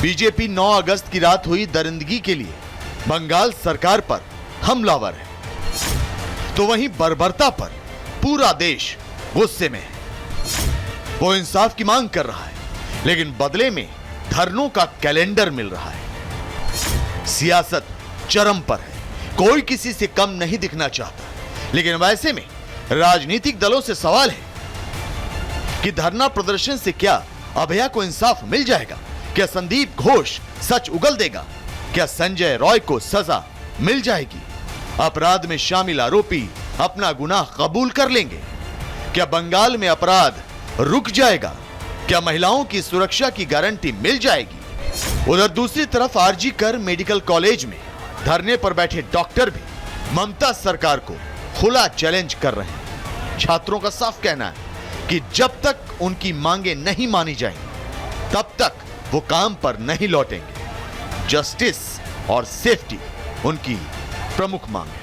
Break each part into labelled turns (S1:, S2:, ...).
S1: BJP 9 अगस्त की रात हुई दरिंदगी के लिए बंगाल सरकार पर हमलावर है, तो वहीं बर्बरता पर पूरा देश गुस्से में है। वो इंसाफ की मांग कर रहा है, लेकिन बदले में धरनों का कैलेंडर मिल रहा है। सियासत चरम पर है, कोई किसी से कम नहीं दिखना चाहता, लेकिन वैसे में राजनीतिक दलों से सवाल है कि धरना प्रदर्शन से क्या अभया को इंसाफ मिल जाएगा? क्या संदीप घोष सच उगल देगा? क्या संजय रॉय को सजा मिल जाएगी? अपराध में शामिल आरोपी अपना गुनाह कबूल कर लेंगे? क्या बंगाल में अपराध रुक जाएगा? क्या महिलाओं की सुरक्षा की गारंटी मिल जाएगी? उधर दूसरी तरफ आरजी कर मेडिकल कॉलेज में धरने पर बैठे डॉक्टर भी ममता सरकार को खुला चैलेंज कर रहे हैं। छात्रों का साफ कहना है कि जब तक उनकी मांगे नहीं मानी जाएंगी, तब तक वो काम पर नहीं लौटेंगे। जस्टिस और सेफ्टी उनकी प्रमुख मांग है।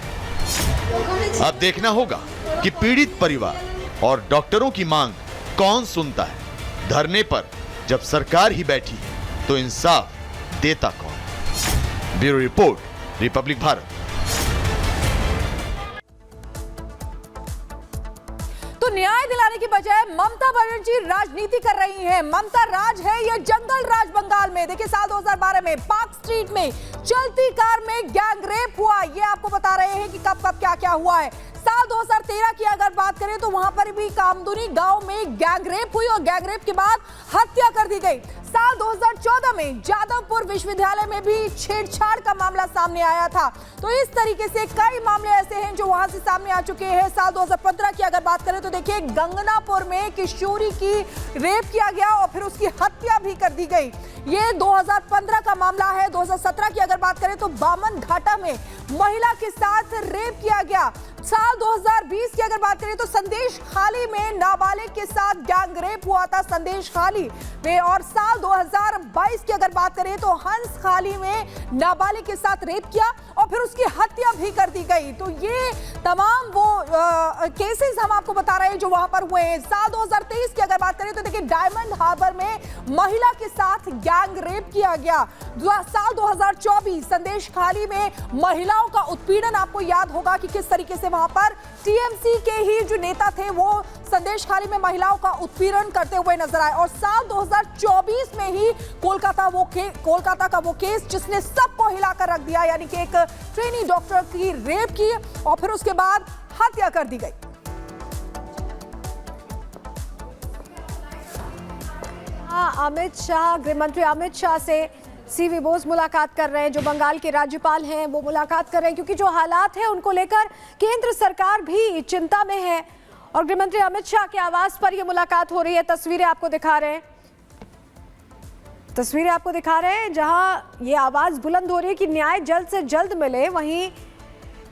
S1: अब देखना होगा कि पीड़ित परिवार और डॉक्टरों की मांग कौन सुनता है। धरने पर जब सरकार ही बैठी है तो इंसाफ देता कौन? Bureau report, Republic Bharat.
S2: तो न्याय दिलाने की बजाय ममता बनर्जी राजनीति कर रही हैं। ममता राज है ये जंगल राज बंगाल में। देखिए, साल 2012 में पार्क स्ट्रीट में चलती कार में गैंग रेप हुआ। ये आपको बता रहे हैं कि कब कब क्या क्या हुआ है। साल 2013 की अगर बात करें तो वहां पर भी कामदुनी गांव में गैंग रेप हुई और गैंग रेप के बाद हत्या कर दी गई। साल 2014 में जादवपुर विश्वविद्यालय में भी छेड़छाड़ का मामला सामने आया था। तो इस तरीके से कई मामले ऐसे हैं जो वहां से सामने आ चुके हैं। साल 2015 की अगर बात करें तो देखिए, गंगनापुर में किशोरी की रेप किया गया और फिर उसकी हत्या भी कर दी गई। ये 2015 का मामला है। 2017 की अगर बात करें तो बामन घाटा में महिला के साथ रेप किया गया। साल 2020 की अगर बात करें तो संदेश खाली में नाबालिग के साथ गैंग रेप हुआ था, संदेश खाली में। और साल 2022 की अगर बात करें तो हंस खाली में नाबालिग के साथ रेप किया और फिर उसकी हत्या भी कर दी गई। तो ये तमाम वो केसेस हम आपको बता रहे हैं जो वहां पर हुए हैं। साल 2023 की अगर बात करें तो देखिए, डायमंड हार्बर में महिला के साथ गैंग रेप किया गया। साल 2024 संदेश खाली में महिलाओं का उत्पीड़न, आपको याद होगा कि किस तरीके से वहां पर टीएमसी के ही जो नेता थे वो संदेश खाली में महिलाओं का उत्पीड़न करते हुए नजर आए। और साल 2024 में ही कोलकाता का वो केस जिसने सबको हिलाकर रख दिया, यानी कि एक ट्रेनी डॉक्टर की रेप की और फिर उसके बाद हत्या कर दी गई। अमित शाह, गृह मंत्री अमित शाह से सीवी बोस मुलाकात कर रहे हैं, जो बंगाल के राज्यपाल हैं वो मुलाकात कर रहे हैं, क्योंकि जो हालात हैं उनको लेकर केंद्र सरकार भी चिंता में है। और गृह मंत्री अमित शाह के आवास पर ये मुलाकात हो रही है। तस्वीरें आपको दिखा रहे हैं जहां ये आवाज बुलंद हो रही है कि न्याय जल्द से जल्द मिले। वहीं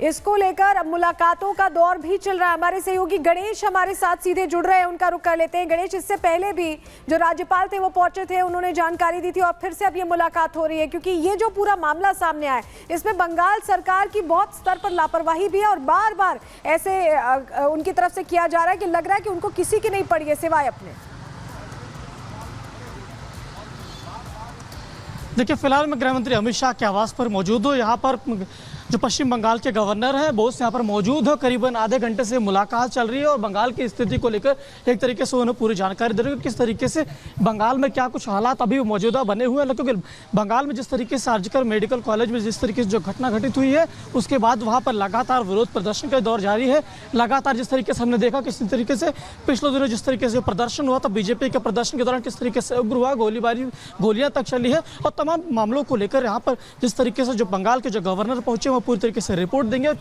S2: इसको लेकर अब मुलाकातों का दौर भी चल रहा है। हमारे सहयोगी गणेश हमारे साथ सीधे जुड़ रहे हैं, उनका रुख कर लेते हैं। गणेश, इससे पहले भी जो राज्यपाल थे वो पहुंचे थे, उन्होंने जानकारी दी थी और फिर से अब ये मुलाकात हो रही है, क्योंकि ये जो पूरा मामला सामने आया इसमें बंगाल सरकार की बहुत स्तर पर लापरवाही भी है और बार बार ऐसे उनकी तरफ से किया जा रहा है कि लग रहा है कि उनको किसी की नहीं पड़ी है सिवाय अपने।
S3: देखिए, फिलहाल मैं गृह मंत्री अमित शाह के आवास पर मौजूद हूँ। यहाँ पर जो पश्चिम बंगाल के गवर्नर हैं बोस यहाँ पर मौजूद है। करीबन आधे घंटे से मुलाकात चल रही है और बंगाल की स्थिति को लेकर एक तरीके से उन्हें पूरी जानकारी दे रही है, किस तरीके से बंगाल में क्या कुछ हालात अभी मौजूदा बने हुए हैं। क्योंकि बंगाल में जिस तरीके से आरजी कर मेडिकल कॉलेज में जिस तरीके से जो घटना घटित हुई है, उसके बाद वहाँ पर लगातार विरोध प्रदर्शन का दौर जारी है। लगातार जिस तरीके से हमने देखा किस तरीके से पिछले दिनों जिस तरीके से प्रदर्शन हुआ था, बीजेपी के प्रदर्शन के दौरान किस तरीके से उग्र हुआ, गोलीबारी, गोलियां तक चली है। और तमाम मामलों को लेकर यहाँ पर जिस तरीके से जो बंगाल के जो गवर्नर पहुंचे वो पूरी तरीके से रिपोर्ट देंगे।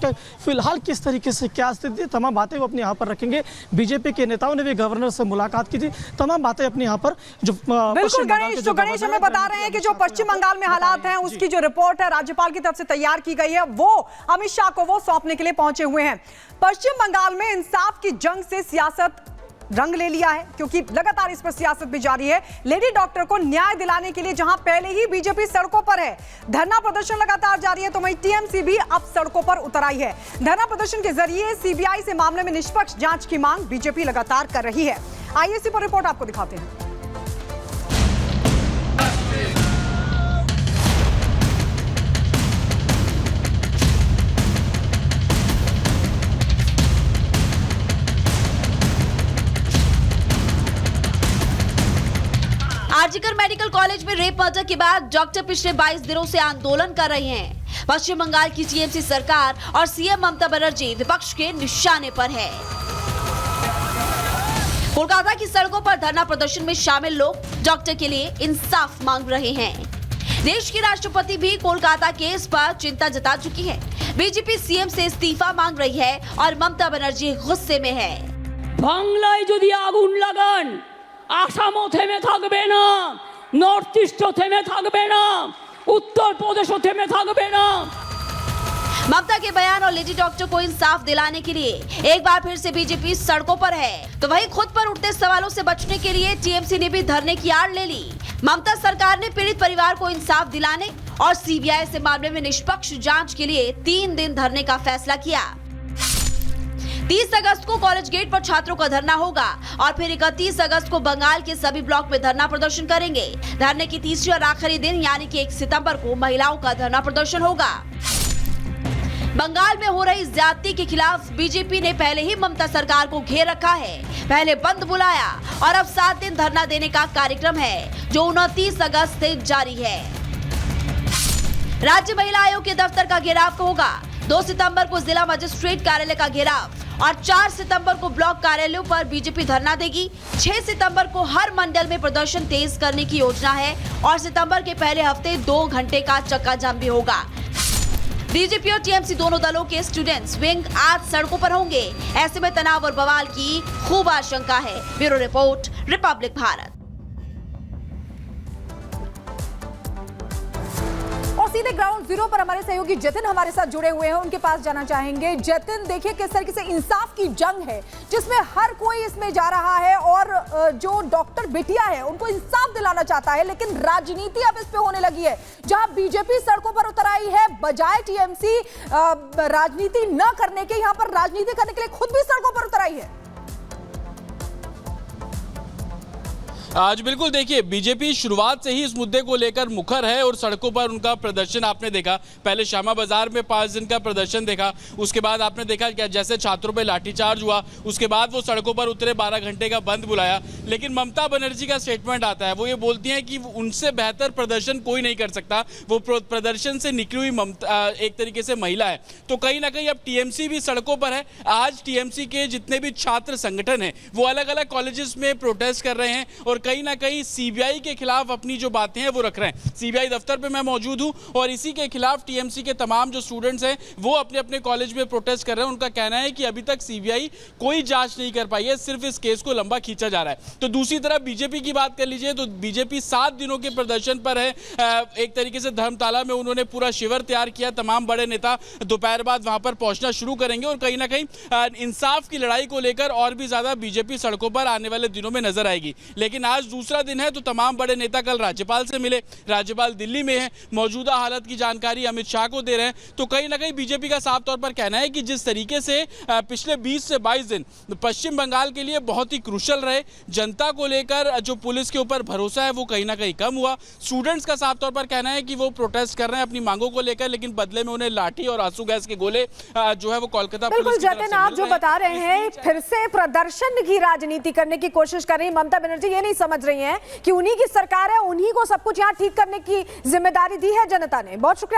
S3: फिलहाल किस तरीके से क्या स्थिति है, तमाम बातें वो अपने यहाँ पर रखेंगे। बीजेपी के नेताओं ने भी गवर्नर से मुलाकात की थी, तमाम बातें अपने यहाँ पर जो
S2: बिल्कुल गणेश हमें बता रहे हैं कि जो पश्चिम बंगाल में हालात हैं उसकी जो रिपोर्ट है राज्यपाल की तरफ से तैयार की गई है, वो अमित शाह को वो सौंपने के लिए पहुंचे हुए हैं। पश्चिम बंगाल में इंसाफ की जंग से सियासत रंग ले लिया है, क्योंकि लगातार इस पर सियासत भी जारी है। लेडी डॉक्टर को न्याय दिलाने के लिए जहां पहले ही बीजेपी सड़कों पर है, धरना प्रदर्शन लगातार जारी है, तो वहीं टीएमसी भी अब सड़कों पर उतर आई है। धरना प्रदर्शन के जरिए सीबीआई से मामले में निष्पक्ष जांच की मांग बीजेपी लगातार कर रही है। आईएसी पर रिपोर्ट आपको दिखाते हैं।
S4: रेप मर्डर के बाद डॉक्टर पिछले 22 दिनों से आंदोलन कर रहे हैं। पश्चिम बंगाल की टीएमसी सरकार और सीएम ममता बनर्जी विपक्ष के निशाने पर है। कोलकाता की सड़कों पर धरना प्रदर्शन में शामिल लोग डॉक्टर के लिए इंसाफ मांग रहे हैं। देश की राष्ट्रपति भी कोलकाता केस पर चिंता जता चुकी है। बीजेपी सीएम से इस्तीफा मांग रही है और ममता बनर्जी गुस्से में है।
S5: बांग्लाয় যদি আগুন লাগান আসামও থেমে থাকবে না, নর্থ ইস্টও থেমে থাকবে না, उत्तर प्रदेशও থেমে থাকবে না।
S4: ममता के बयान और लेडी डॉक्टर को इंसाफ दिलाने के लिए एक बार फिर से बीजेपी सड़कों पर है। तो वहीं खुद पर उठते सवालों से बचने के लिए टीएमसी ने भी धरने की आड़ ले ली। ममता सरकार ने पीड़ित परिवार को इंसाफ दिलाने और सीबीआई से मामले में निष्पक्ष जांच के लिए 3 दिन धरने का फैसला किया। 30 अगस्त को कॉलेज गेट पर छात्रों का धरना होगा और फिर 31 अगस्त को बंगाल के सभी ब्लॉक में धरना प्रदर्शन करेंगे। धरने की तीसरी और आखिरी दिन यानी कि 1 सितंबर को महिलाओं का धरना प्रदर्शन होगा। बंगाल में हो रही ज्यादती के खिलाफ बीजेपी ने पहले ही ममता सरकार को घेर रखा है। पहले बंद बुलाया और अब 7 दिन धरना देने का कार्यक्रम है जो 29 अगस्त से जारी है। राज्य महिला आयोग के दफ्तर का घेराव होगा। 2 सितंबर को जिला मजिस्ट्रेट कार्यालय का घेराव और 4 सितंबर को ब्लॉक कार्यालयों पर बीजेपी धरना देगी। 6 सितंबर को हर मंडल में प्रदर्शन तेज करने की योजना है और सितंबर के पहले हफ्ते 2 घंटे का चक्का जाम भी होगा। बीजेपी और टीएमसी दोनों दलों के स्टूडेंट्स विंग आज सड़कों पर होंगे। ऐसे में तनाव और बवाल की खूब आशंका है। Bureau report, Republic Bharat.
S2: और सीधे ग्राउंड जीरो पर हमारे सहयोगी जतिन हमारे साथ जुड़े हुए हैं, उनके पास जाना चाहेंगे। जतिन, देखिए किस तरीके से इंसाफ की जंग है जिसमें हर कोई इसमें जा रहा है और जो डॉक्टर बिटिया है उनको इंसाफ दिलाना चाहता है, लेकिन राजनीति अब इस पे होने लगी है। जहां बीजेपी सड़कों पर उतर आई है, बजाय टीएमसी राजनीति न करने के, यहां पर राजनीति करने के लिए खुद भी सड़कों पर उतर आई है।
S6: आज बिल्कुल देखिए, बीजेपी शुरुआत से ही इस मुद्दे को लेकर मुखर है और सड़कों पर उनका प्रदर्शन आपने देखा। पहले श्यामा बाजार में 5 दिन का प्रदर्शन देखा, उसके बाद आपने देखा क्या जैसे छात्रों पे लाठीचार्ज हुआ, उसके बाद वो सड़कों पर उतरे, 12 घंटे का बंद बुलाया। लेकिन ममता बनर्जी का स्टेटमेंट आता है, वो ये बोलती हैं कि उनसे बेहतर प्रदर्शन कोई नहीं कर सकता। वो प्रदर्शन से निकली हुई ममता एक तरीके से महिला है। तो कहीं ना कहीं अब टीएमसी भी सड़कों पर है। आज टीएमसी के जितने भी छात्र संगठन हैं वो अलग अलग कॉलेजेस में प्रोटेस्ट कर रहे हैं और कहीं ना कहीं सीबीआई के खिलाफ अपनी जो बातें हैं वो रख रहे हैं। सीबीआई दफ्तर पे मैं मौजूद हूं और इसी के खिलाफ टीएमसी के तमाम जो स्टूडेंट्स हैं वो अपने अपने कॉलेज में प्रोटेस्ट कर रहे हैं। उनका कहना है कि अभी तक सीबीआई कोई जांच नहीं कर पाई है, सिर्फ इस केस को लंबा खींचा जा रहा है। तो दूसरी तरफ बीजेपी की बात कर लीजिए तो बीजेपी 7 दिनों के प्रदर्शन पर है। एक तरीके से धर्मताला में उन्होंने पूरा शिविर तैयार किया। तमाम बड़े नेता दोपहर बाद वहां पर पहुंचना शुरू करेंगे और कहीं ना कहीं इंसाफ की लड़ाई को लेकर और भी ज्यादा बीजेपी सड़कों पर आने वाले दिनों में नजर आएगी। लेकिन आज दूसरा दिन है तो तमाम बड़े नेता कल राज्यपाल से मिले। राज्यपाल दिल्ली में है, मौजूदा हालत की जानकारी अमित शाह को दे रहे हैं। तो कहीं ना कहीं बीजेपी का साफ तौर पर कहना है कि जिस तरीके से पिछले 20 से 22 दिन पश्चिम बंगाल के लिए बहुत ही क्रूशल रहे, जनता को लेकर जो पुलिस के ऊपर भरोसा है वो कहीं ना कहीं कम हुआ। स्टूडेंट्स का साफ तौर पर कहना है कि वो प्रोटेस्ट कर रहे हैं अपनी मांगों को लेकर, लेकिन बदले में उन्हें लाठी और आंसू गैस के गोले जो है वो कोलकाता पुलिस की तरफ से मिल रहे हैं।
S2: आप जो बता रहे हैं फिर से प्रदर्शन की राजनीति करने की कोशिश कर रही है ममता बनर्जी। ये नहीं समझ रही हैं कि उन्हीं की सरकार है, उन्हीं को सब कुछ यहाँ ठीक करने की जिम्मेदारी दी है जनता ने। बहुत शुक्रिया।